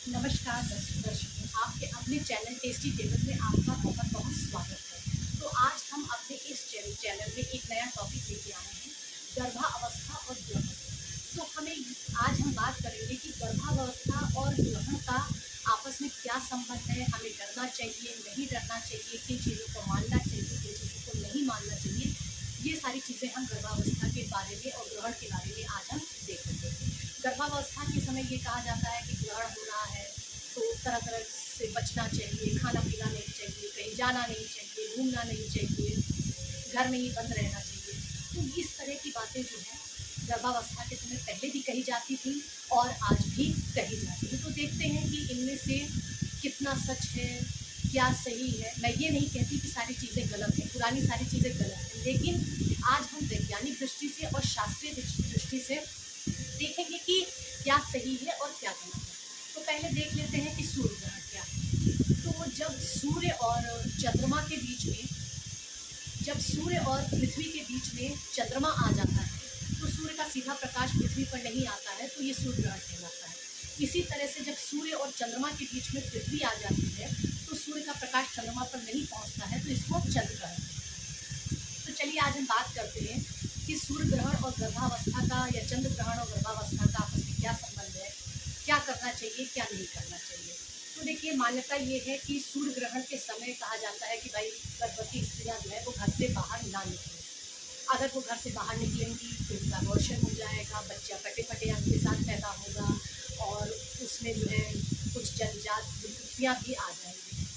नमस्कार दर्शकों, आपके अपने चैनल टेस्टी टेबल में आपका बहुत बहुत स्वागत है। तो आज हम अपने इस चैनल में एक नया टॉपिक लेके आए हैं, गर्भावस्था और ग्रहण। तो आज हम बात करेंगे कि गर्भावस्था और ग्रहण का आपस में क्या संबंध है, हमें डरना चाहिए, नहीं डरना चाहिए, किन चीज़ों को मानना चाहिए, किन चीज़ों को नहीं मानना चाहिए। ये सारी चीज़ें हम गर्भावस्था के बारे में और ग्रहण के बारे में आज हम देखेंगे। गर्भावस्था के समय ये कहा जाता है कि ग्रहण हो रहा है, तो तरह तरह से बचना चाहिए, खाना पीना नहीं चाहिए, कहीं जाना नहीं चाहिए, घूमना नहीं चाहिए, घर में ही बंद रहना चाहिए। तो इस तरह की बातें जो हैं गर्भावस्था के समय पहले भी कही जाती थी और आज भी कही जाती है। तो देखते हैं कि इनमें से कितना सच है, क्या सही है। मैं ये नहीं कहती कि सारी चीज़ें गलत हैं, पुरानी सारी चीज़ें गलत हैं, लेकिन आज हम वैज्ञानिक दृष्टि से और शास्त्रीय दृष्टि से देखेंगे कि क्या सही है और क्या गलत है। तो पहले देख लेते हैं कि सूर्य ग्रहण क्या है। तो जब सूर्य और चंद्रमा के बीच में जब सूर्य और पृथ्वी के बीच में चंद्रमा आ जाता है, तो सूर्य का सीधा प्रकाश पृथ्वी पर नहीं आता है, तो ये सूर्य ग्रहण कहलाता है। इसी तरह से जब सूर्य और चंद्रमा के बीच में पृथ्वी आ जाती है, तो सूर्य का प्रकाश चंद्रमा पर नहीं पहुंचता है, तो इसको चंद्र ग्रहण। तो चलिए आज हम बात करते हैं कि सूर्य ग्रहण और गर्भावस्था का या चंद्र ग्रहण और गर्भावस्था का आपस में क्या संबंध है, क्या करना चाहिए, क्या नहीं करना चाहिए। तो देखिए, मान्यता ये है कि सूर्य ग्रहण के समय कहा जाता है कि भाई गर्भवती स्त्रियां जो है वो घर से बाहर ना निकलें। अगर वो घर से बाहर निकलेंगी तो उनका अबॉर्शन हो जाएगा, बच्चा कटे फटे अंग के साथ पैदा होगा और उसमें जो है कुछ जन्मजात विकृतियाँ भी आ जाएंगी।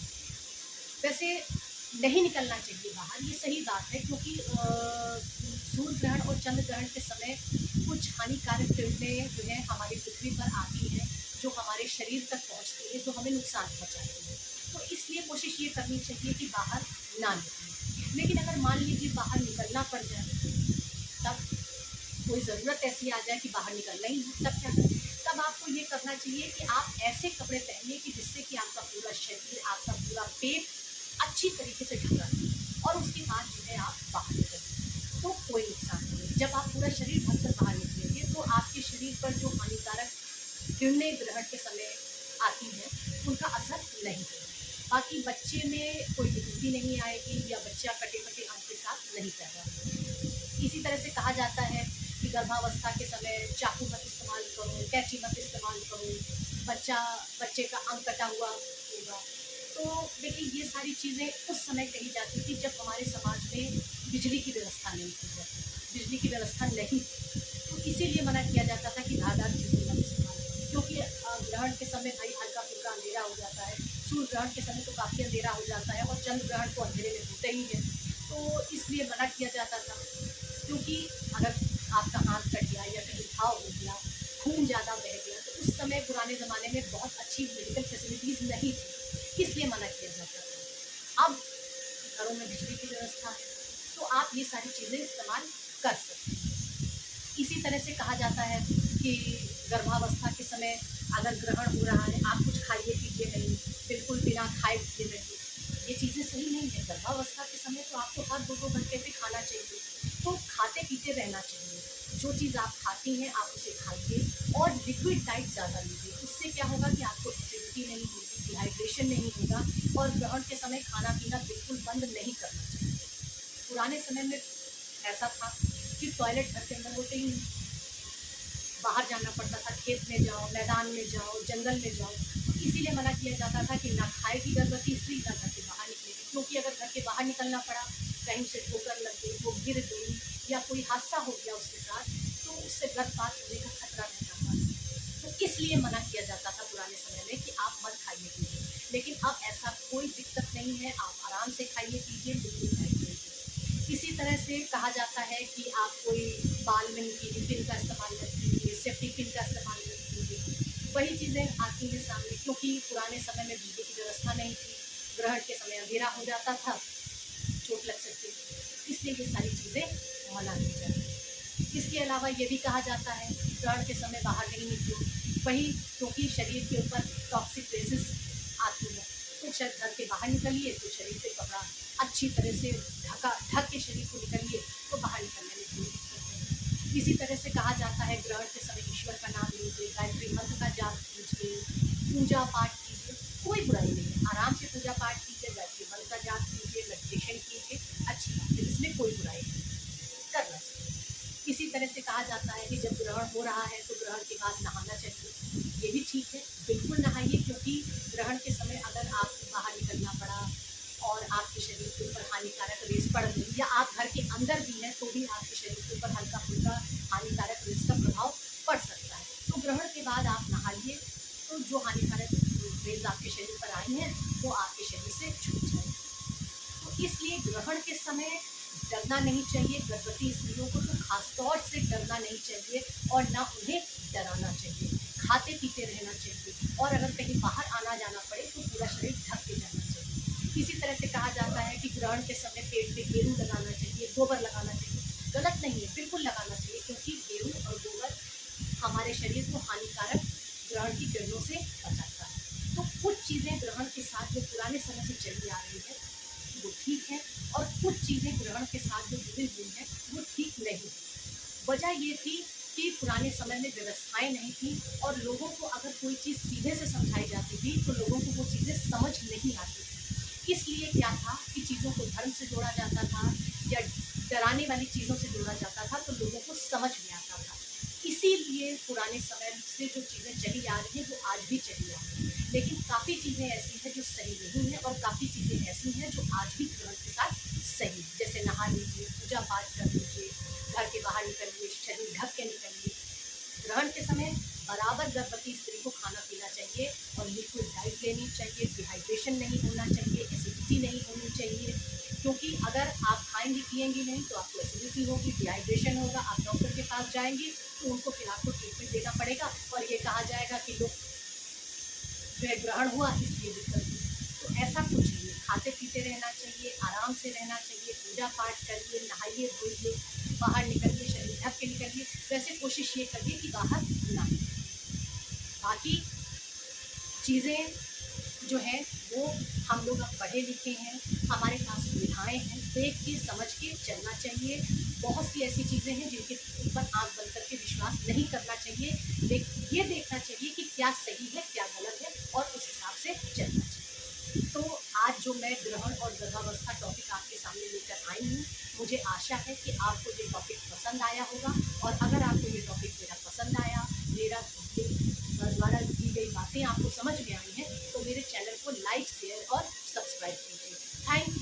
वैसे नहीं निकलना चाहिए बाहर, ये सही बात है, क्योंकि सूर्य ग्रहण और चंद्र ग्रहण के समय कुछ हानिकारक किरणें जो है हमारी पृथ्वी पर आती हैं, जो हमारे शरीर तक पहुंचती है, जो हमें नुकसान पहुंचाती है। तो इसलिए कोशिश ये करनी चाहिए कि बाहर ना निकलें। लेकिन अगर मान लीजिए बाहर निकलना पड़ जाए, तब कोई ज़रूरत ऐसी आ जाए कि बाहर निकलना ही है, तब क्या करें? तब आपको ये करना चाहिए कि आप ऐसे कपड़े पहनिए कि जिससे कि आपका पूरा शरीर, आपका पूरा पेट अच्छी तरीके से ढका रहे और उसके बाद जो है आप बाहर निकलें, तो कोई नुकसान नहीं है। जब आप पूरा शरीर ढककर बाहर निकलेंगे तो आपके शरीर पर जो हानिकारक किरणें ग्रहण के समय आती हैं, उनका असर नहीं होगा। बाकी बच्चे में कोई विकृति नहीं आएगी या बच्चा कटे फटे अंग के साथ नहीं पैदा होगा। इसी तरह से कहा जाता है कि गर्भावस्था के समय चाकू मत इस्तेमाल करो, कैंची मत इस्तेमाल करो, बच्चे का अंग कटा हुआ होगा। तो देखिए, ये सारी चीज़ें उस समय कही जाती थी जब हमारे समाज में बिजली की व्यवस्था नहीं थी, बिजली की व्यवस्था नहीं थी, तो इसीलिए मना किया जाता था कि धारदार चीज़ें मत इस्तेमाल करो। क्योंकि ग्रहण के समय भाई हल्का फुल्का अंधेरा हो जाता है, सूर्य ग्रहण के समय तो काफ़ी अंधेरा हो जाता है और चंद्र ग्रहण तो अंधेरे में होता ही है, तो इसलिए मना किया जाता था। क्योंकि अगर आपका हाथ कट गया या कहीं घाव हो गया, खून ज़्यादा बह गया, तो उस समय पुराने ज़माने में बहुत अच्छी मेडिकल फैसिलिटीज़ नहीं थी, इसलिए मना किया जाता था। अब घरों में बिजली की व्यवस्था है, तो आप ये सारी चीज़ें इस्तेमाल कर सकते हैं। इसी तरह से कहा जाता है कि गर्भावस्था के समय अगर ग्रहण हो रहा है, आप कुछ खाइए पीजिए नहीं, बिल्कुल बिना खाए पिए रहिए, ये चीज़ें सही नहीं है। गर्भावस्था के समय तो आपको हर 2-2 घंटे पे खाना चाहिए, तो खाते पीते रहना चाहिए। जो चीज़ आप खाती हैं आप उसे खाइए और लिक्विड डाइट ज़्यादा लीजिए। इससे क्या होगा कि आपको एसिडिटी नहीं होगी, डिहाइड्रेशन नहीं होगा और ग्रहण के समय खाना पीना बिल्कुल बंद नहीं करना चाहिए। पुराने समय में ऐसा था कि टॉयलेट घर के अंदर होते ही नहीं, बाहर जाना पड़ता था, खेत में जाओ, मैदान में जाओ, जंगल में जाओ। तो इसीलिए मना किया जाता था कि ना खाएगी गर्भवती स्त्री, ना घर के बाहर निकलेगी। क्योंकि अगर घर के बाहर निकलना पड़ा, कहीं से ठोकर लग गई, वो गिर गई या कोई हादसा हो गया उसके साथ, तो उससे गर्भपात होने का खतरा रहता था। तो इसलिए मना किया जाता था पुराने समय में कि आप मत खाइए पीजिए। लेकिन अब ऐसा कोई दिक्कत नहीं है, आप आराम से खाइए पीजिए, बिल्कुल खाइए पीजिए। इसी तरह से कहा जाता है कि आप कोई बालमिन की पिन का इस्तेमाल मत कीजिए, सेफ्टी पिन का इस्तेमाल मत कीजिए। वही चीज़ें आती हैं सामने, क्योंकि पुराने समय में बिजली की व्यवस्था नहीं थी, ग्रहण के समय अंधेरा हो जाता था, चोट लग सकती थी, इसलिए ये सारी चीज़ें मना की जाती हैं। इसके अलावा ये भी कहा जाता है ग्रहण के समय बाहर नहीं निकलो, वही क्योंकि शरीर के ऊपर टॉक्सिक रेसेस आती है, तो घर के बाहर निकलिए तो शरीर पे कपड़ा अच्छी तरह से ढक के शरीर को निकलिए, तो बाहर निकलने में कोई दिक्कत नहीं। इसी तरह से कहा जाता है ग्रहण के समय ईश्वर का नाम लीजिए, गायत्री मंत्र का जाप कीजिए, पूजा पाठ कीजिए, कोई बुराई नहीं है। आराम से पूजा पाठ कीजिए, गायत्री मंत्र का जाप कीजिए, मेडिटेशन कीजिए, अच्छी बात है, इसमें कोई बुराई नहीं करना चाहिए। इसी तरह से कहा जाता है कि जब ग्रहण हो रहा है तो ग्रहण के बाद नहाना चाहिए, ये भी ठीक है, बिल्कुल नहाइए, क्योंकि ग्रहण के समय अगर आपको बाहर निकलना पड़ा और आपके शरीर के ऊपर हानिकारक रेस पड़ गई, या आप घर के अंदर भी हैं तो भी आपके शरीर के ऊपर हल्का फुल्का हानिकारक रेस का प्रभाव पड़ सकता है। तो ग्रहण के बाद आप नहाइए, तो जो हानिकारक रेज आपके शरीर पर आई हैं वो आपके शरीर से छूट जाएगी। तो इसलिए ग्रहण के समय डरना नहीं चाहिए। गर्भवती स्त्रियों को तो खासतौर से डरना नहीं चाहिए और ना उन्हें डराना चाहिए। खाते पीते रहना चाहिए, और अगर कहीं बाहर आना जाना पड़े तो पूरा शरीर ढक के जाना चाहिए। इसी तरह से कहा जाता है कि ग्रहण के समय पेट पे गेरू लगाना चाहिए, गोबर लगाना चाहिए। गलत नहीं है, बिल्कुल लगाना चाहिए, क्योंकि गेरू और गोबर हमारे शरीर को हानिकारक ग्रहण की किरणों से बचाता है। तो कुछ चीज़ें ग्रहण के साथ जो पुराने समय से चली आ रही है वो ठीक है, और कुछ चीज़ें ग्रहण के साथ जो जुड़ी हुई हैं वो ठीक नहीं। वजह ये थी कि पुराने समय में व्यवस्थाएं नहीं थी, और लोगों को अगर कोई चीज़ सीधे से समझाई जाती थी तो लोगों को वो चीज़ें समझ नहीं आती थी। इसलिए क्या था कि चीज़ों को धर्म से जोड़ा जाता था या डराने वाली चीज़ों से जोड़ा जाता था, तो लोगों को समझ में आता था। इसीलिए पुराने समय से जो चीज़ें चली आ रही हैं वो आज भी चली आ रही हैं। लेकिन काफ़ी चीज़ें ऐसी हैं जो सही नहीं है, और काफ़ी चीज़ें ऐसी हैं जो आज भी ग्रहण के साथ सही है। जैसे नहा लीजिए, पूजा पाठ कर लीजिए, घर के बाहर निकलिए, शरीर ढक के निकलिए। ग्रहण के समय बराबर गर्भवती स्त्री को खाना पीना चाहिए और लिक्विड डाइट लेनी चाहिए। डिहाइड्रेशन नहीं होना चाहिए, एसिडिटी नहीं होनी चाहिए, क्योंकि अगर आप खाएंगी पिएंगी नहीं तो आपको एसिडिटी होगी, डिहाइड्रेशन होगा, आप डॉक्टर के पास जाएंगे तो उनको फिर आपको ट्रीटमेंट देना पड़ेगा, और ये कहा जाएगा कि लोग जो है ग्रहण हुआ इसलिए दिक्कत हुई। तो ऐसा कुछ नहीं है, खाते पीते रहना चाहिए, आराम से रहना चाहिए, पूजा पाठ करिए, नहाइए धोइए, बाहर निकलिए, शरीर ढक के निकलिए। वैसे कोशिश ये करिए कि बाहर ना निकलें। बाकी चीज़ें जो है वो हम लोग अब पढ़े लिखे हैं, हमारे पास सुविधाएं हैं, देख के समझ के चलना चाहिए। बहुत सी ऐसी चीज़ें हैं जिनके ऊपर आंख बंद करके विश्वास नहीं करना चाहिए, लेकिन ये देखना चाहिए कि क्या सही है क्या गलत है, और उस हिसाब से चलना चाहिए। तो आज जो मैं ग्रहण और गर्भावस्था टॉपिक आपके सामने लेकर आई हूँ, मुझे आशा है कि आपको ये टॉपिक पसंद आया होगा, और अगर आपको ये टॉपिक मेरा पसंद आया, मेरा द्वारा दी गई बातें आपको समझ में आई हैं, तो मेरे चैनल को लाइक शेयर और सब्सक्राइब कीजिए। थैंक